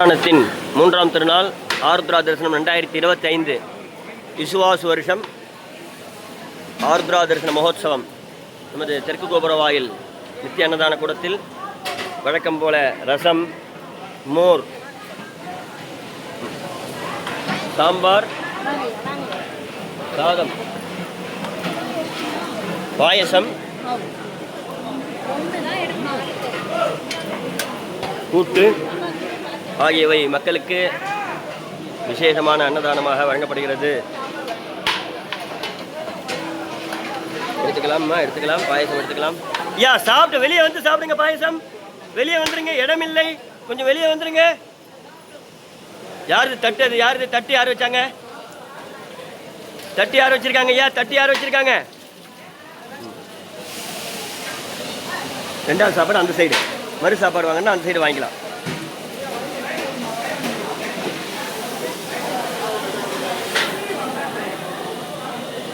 புராணத்தின் மூன்றாம் திருநாள் ஆருத்ரா தரிசனம் 2025 விசுவாசு வருஷம் ஆருத்ரா தரிசன மகோத்சவம் நமது தெற்கு கோபுர வாயில் நித்திய அன்னதான கூடத்தில் வழக்கம் போல ரசம், மோர், சாம்பார், சாதம், பாயசம், கூட்டு ஆகியவை மக்களுக்கு விசேஷமான அன்னதானமாக வழங்கப்படுகிறது. எடுத்துக்கலாம் பாயசம் எடுத்துக்கலாம். ஐயா சாப்பிட்டு வெளியே வந்து சாப்பிடுங்க. பாயசம் வெளியே வந்துருங்க, இடமில்லை, கொஞ்சம் வெளியே வந்துருங்க. யாரு தட்டு? அது யாரு தட்டு? யார் வச்சாங்க தட்டு? யார் வச்சிருக்காங்க? ஐயா தட்டு யார் வச்சிருக்காங்க? ரெண்டாவது சாப்பாடு அந்த சைடு, மறு சாப்பாடு வாங்கன்னா அந்த சைடு வாங்கிக்கலாம்.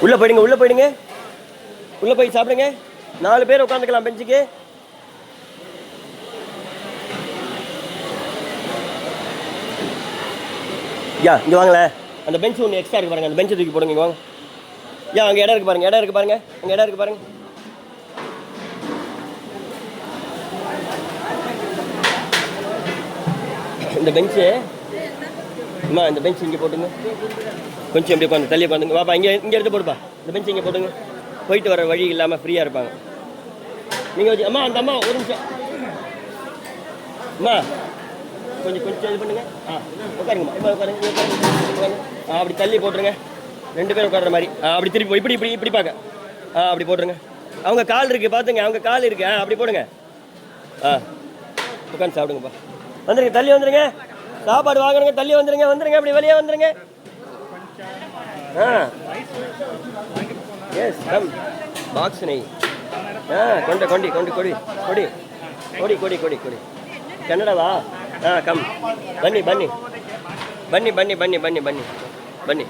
உள்ள போயிடுங்க, உள்ள போய் சாப்பிடுங்க. 4 பேர் உட்காந்துக்கலாம் பெஞ்சுக்கு. யா இங்க வாங்கல, அந்த பெஞ்ச் ஒன்று எக்ஸ்ட்ரா இருக்கு பாருங்க, அந்த பெஞ்சை தூக்கி போடுங்க. வாங்க யா, அங்கே இடம் இருக்கு பாருங்க, அங்கே இடம் இருக்கு பாருங்க. இந்த பெஞ்சு அம்மா, இந்த பெஞ்ச் இங்கே போட்டுங்க. கொஞ்சம் எப்படி உட்காந்து தள்ளி உட்காந்துங்க. வாப்பா, இங்கே எடுத்து போடுப்பா. இந்த பெஞ்ச் இங்கே போட்டுங்க. போயிட்டு வர வழி இல்லாமல் ஃப்ரீயாக இருப்பாங்க. நீங்கள் வச்சு அம்மா, அந்த அம்மா ஒரு நிமிஷம் அம்மா, கொஞ்சம் இது பண்ணுங்க. உட்காருங்கம்மா, இப்போ உட்காருங்க. அப்படி தள்ளி போட்டுருங்க. 2 பேர் உட்கார்ற மாதிரி. அப்படி திருப்பி இப்படி பார்க்க. அப்படி போட்டுருங்க. அவங்க கால் இருக்குது பார்த்துங்க, அவங்க கால் இருக்குது. அப்படி போடுங்க. உட்காந்து சாப்பிடுங்கப்பா. வந்துருங்க, தள்ளி வந்துருங்க. சாப்பாடு வாங்கணுங்க, தள்ளி வந்துருங்க. அப்படி வெளியே வந்துருங்க. எஸ் கம் பாக்ஸ் நெய். கொடி கன்னடவா? கம் பன்னி.